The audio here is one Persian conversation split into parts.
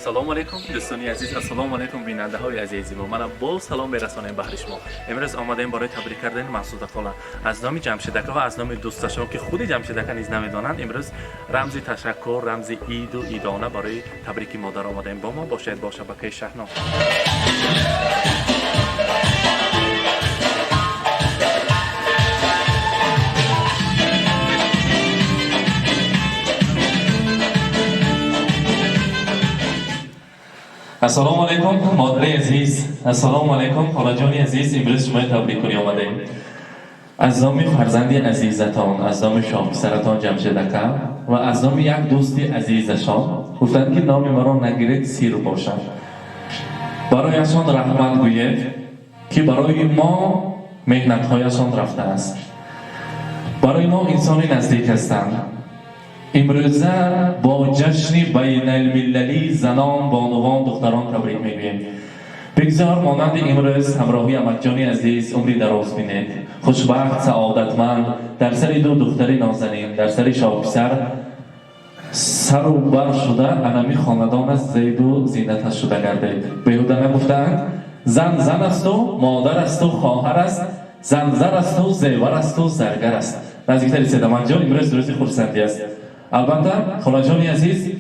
السلام علیکم دوستان عزیز، السلام علیکم بیننده های عزیزی و من با سلام میرسانم به شما. امروز آمادیم برای تبریک کردن مسعود خاله از نام جمشیدک و از نام دوستاشون که خود جمشیدک نیز نمیدانند. امروز رمز تشکر، رمز عید و عیدانه برای تبریک مادر آمادیم. با ما باشید با شبکه شهنام. السلام علیکم مادر عزیز، السلام علیکم خاله جان عزیز. امروز شما تبریک کنی آمدیم. از نام فرزندی عزیزتان، از نام شاهپسرتان جمشیدک و از نام یک دوست عزیزشان گفتند که نام مرا نگیرید سیر باشد. برایشان رحمت گویید که برای ما مهنت‌هایشان رفته است. برای ما انسانی نزدیک هستند. امروزه با جشن بین المللی زنان، بانوان، دختران تبریک میگوییم. بگذار مانند امروز همراهی امکجانی عزیز عمری دراز بینید، خوشبخت، سعادتمند، در سر دو دختری نازنین، در سر شاهپسر سر و بر شده انمی خاندان است، زید و زینتش شده گردید. بیهوده نگفتند زن زن است و مادر است و خواهر است، زن زر است و زیور است و زرگر است. نزدیکتر رسید امکجان، امروز روز خرسندی است. البته خاله جان عزیز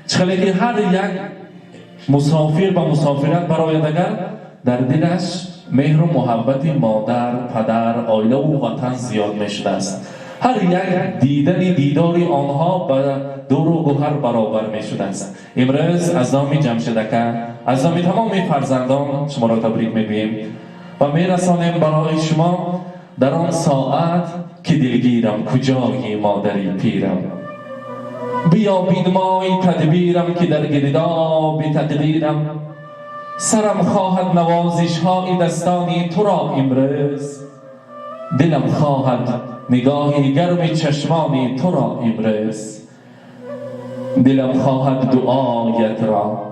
چخلی که هر یک مسافر با مسافرت برآید اگر در دلش مهر و محبت مادر، پدر، عائله و وطن زیاد میشده است. هر یک دیدار آنها به دور و گوهر برابر میشده است. امروز از نام جمشیدک، از نام تمام فرزندان شما را تبریک میگوییم و میرسانیم برای شما در آن ساعت که دلگیرم کجایی مادری پیرم. بیا بینمای تدبیرم که در گرداب تقدیرم، سرم خواهد نوازش های دستانی تو را امروز، دلم خواهد نگاهی گرم چشمانی تو را امروز، دلم خواهد دعایت را،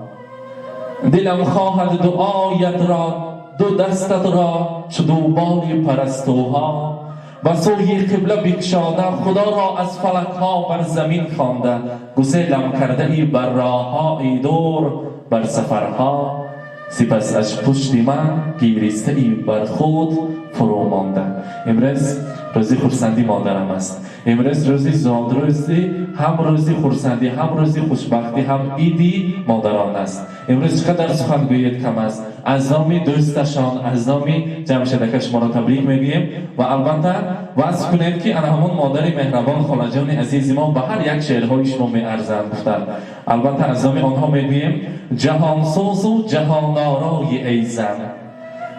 دلم خواهد دعایت را، دو دستت را چو دوبال پرستوها و سوی قبله بکشاده، خدا را از فلک ها بر زمین خوانده، گسیلم کرده ای بر راه های دور بر سفرها، سپس از پشت من گیریسته ای بر خود فرو مانده. امروز روزی خرسندی مادرم است. امروز روزی زادروزی، هم روزی خرسندی، هم روزی خوشبختی، هم عیدی مادران است. امروز چقدر سخن گوید کم است. از نام دوستشان، از نام جمشیدک شما را تبریک میگوییم و البته وصف کنید که انا همون مادر مهربان خاله جان عزیز ما به هر یک شعرهای شما میارزند گفتند. البته از نام آنها میگوییم جهان سوز و جهان آرای ای زن،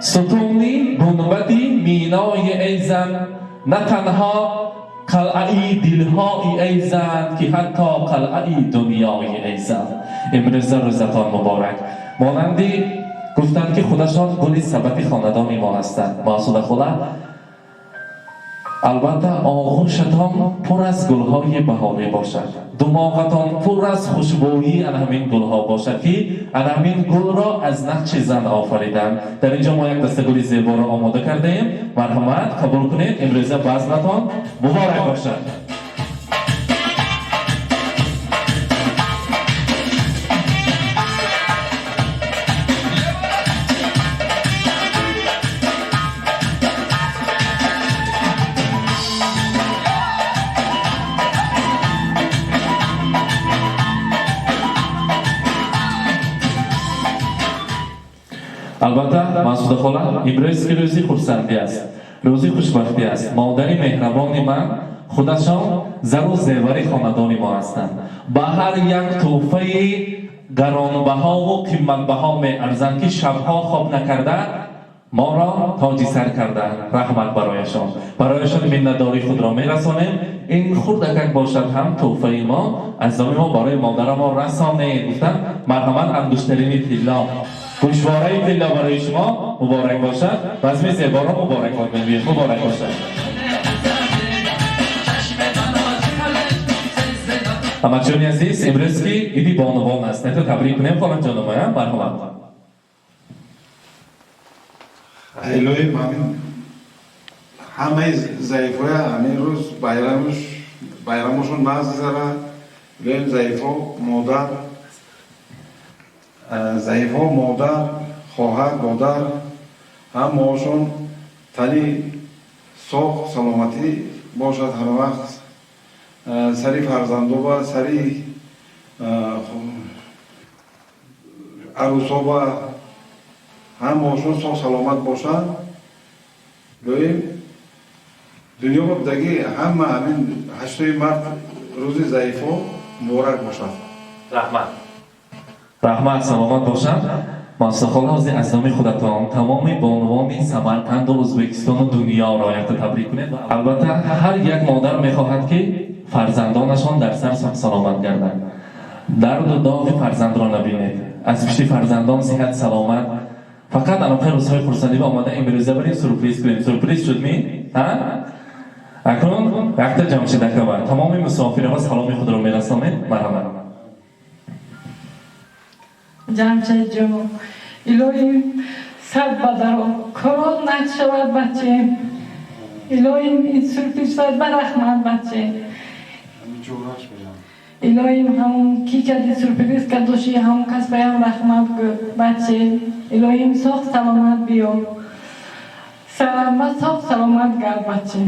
ستونی گنبدی مینای ای زن، نه تنها قلعه دلهای ای زن که حتی قلعه دنیای ای زن. امروز روزتان مبارک. مانندی گفتند که خودشان گل سبت خاندان ما هستند. مسعود خاله البته آغوشتان پر از گلهای بهاری باشد، دماغتان پر از خوشبویی ان همین گلها باشد که ان همین گل را از نقش زن آفریدند. در اینجا ما یک دسته گل زیبا را آماده کردیم. مرحمت قبول کنید. امروز بزمتان مبارک باشد. البته مسعود خاله امروز که روزی خرسندی است، روزی خوشبختی است. مادری مهربان من خودشان زر و زیور خاندان ما هستند. به هر یک تحفه گرانبها و قیمتبها میارزند که شبها خواب نکرده ما را تاج سر کرده. رحمت برایشان منتداری خود را میرسانیم. این خردک باشد هم تحفه ما از نام ما برای مادر ما رسانید. گفتن مرحمت انگشترین طلا، گوشواره طلا برای شما مبارک باشد. بزم زیبا را مبارک باشد. مبارک باشد. امکجانی عزیز امروز که عیدی بانوان است، نه تو تبریک کنیم خانم جانم. مرحمت. الهی من همه ضعیفای همین روز bayramuşun bazıları benim zayıfo moda ضعیف ها مادر خواهر برادر همه‌شون تنی ساق سلامتی باشد هر وقت سری فرزندو و سری عروسا و همه‌شون ساق سلامت باشد دویم دنیا با بدگی همه همین 8 مرد روز ضعیف ها مبارک باشد. رحمت سلامت باشد. مستقل حاضر از نام خودتان تمام بانوان سمرقند و ازبکستان و دنیا را تبریک کنید. البته هر یک مادر میخواهد که فرزندانشان در سر سلامت گردند. درد و داغ فرزند را نبینید. از پشت فرزندان صحت سلامت. فقط الان روزهای خرسندی با آماده امروزه بریم سورپرایز کنیم. سورپرایز شد می؟ اکنون وقت جمشید اکبر تمام مسافران سلام خود را میرسانید. مرحبا. جمشید جون الهی صد بدر و کرات نشود بچه الهی این سرپیش صد برحمت بچه الهی همون کی کدی سرپیس کدوشی همون کس بیام رحمت بچه الهی ساخت سلامت بیام ساخت سلامت گرد بچه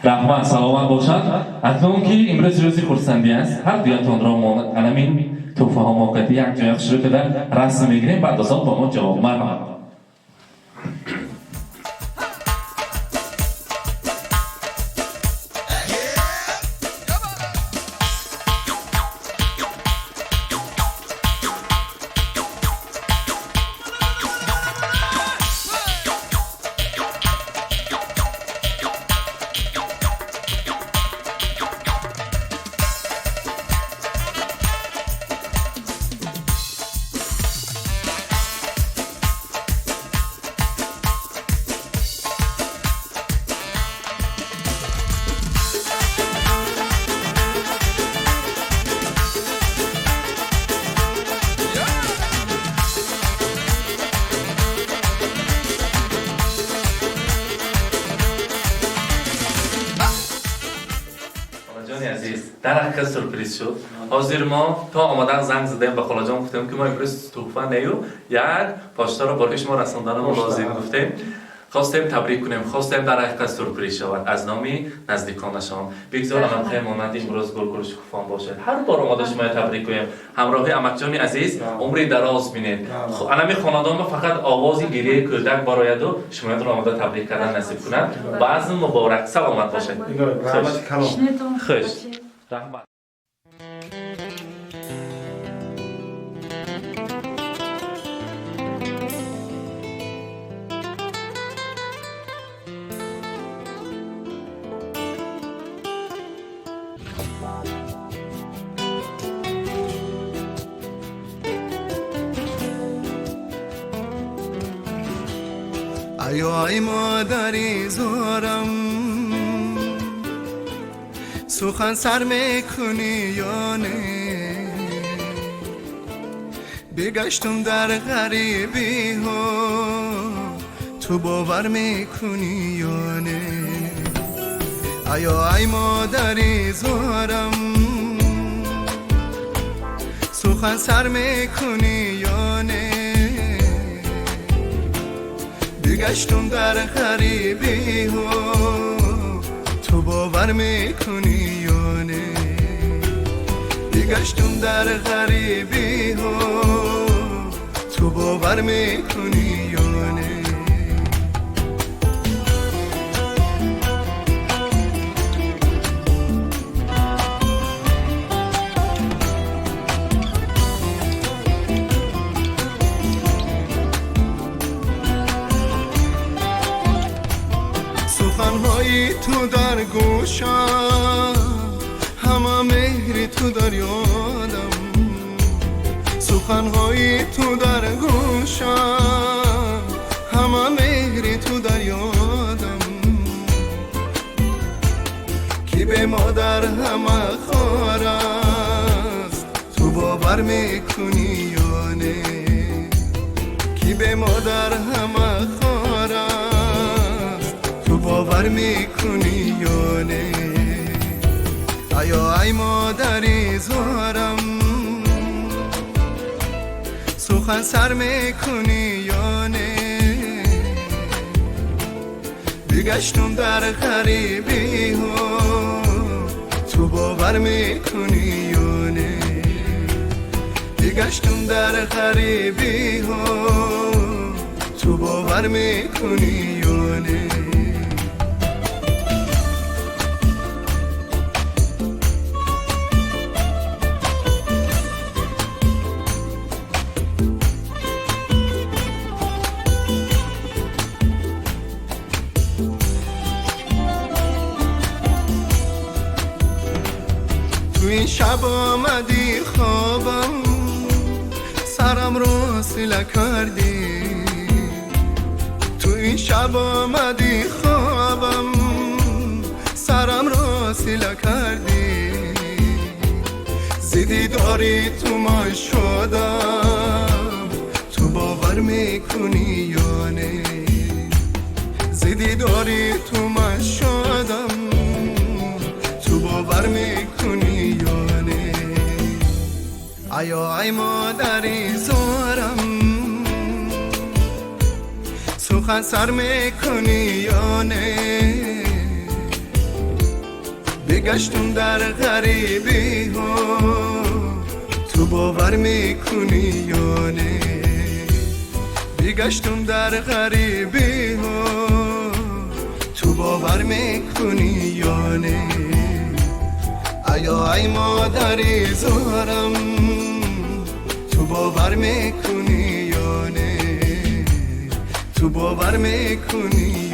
رحمت سلامت باشد. اکنون که امروز روزی خرسندی است هر دیاتون را ماند علمین توفه ها موقعی یک جای شروع کردن رسم میگیریم بعد از آن با ما جواب مرحبا. درک سورپرایز شد. حاضر ما تا آمدن زنگ زدیم به خاله جان گفتیم که ما امروز توفه نیو یک پاشتا رو برای شما رساندن ما لازم گفتیم خواستیم تبریک کنیم خواستیم در حقیقت سورپرایز شود از نامی نزدیکانشان بگذار من خیلی مانند امروز گل شکوفان باشد هر بار آماده شما تبریک کنیم همراهی امک جان عزیز عمری دراز بینید علمی خاندان ما فقط آواز گریه کودک براید و شما را آماده تبریک کردن نصیب کنند بعض مبارک سلامت باشید خوش رحمت. ای مادری زارم سخن سر میکنی یا نه بگشتم در غریبی ها تو باور میکنی یا نه ای مادری زارم سخن سر میکنی یا نه بگشتم در غریبی ها تو باور میکنی یا نه بگشتم در غریبی ها تو باور میکنی یا نه سخنهای تو در گوشم همه مهری تو در یادم سخنهای تو در گوشم همه مهری تو در یادم کی به مادر همه خوار است تو باور میکنی یا نه کی به مادر همه خوار است تو باور میکنی یا نه ای مادری زارم سر میکنی یا نه بگشتم در غریبی ها تو باور میکنی یا نه بگشتم در غریبی ها تو باور میکنی یا نه تو این شب آمدی خوابم سرم رو سیله کردی تو این شب آمدی خوابم سرم رو سیله کردی زیدی داری تو من شدم تو باور میکنی یا نه زیدی داری تو من شدم تو باور میکنی یا نه ای مادری زارم سخن سر میکنی یا نه بگشتم در غریبی ها تو باور میکنی یا نه بگشتم در غریبی ها تو باور میکنی یا نه ای مادری زارم تو باور میکنی یا نه تو باور میکنی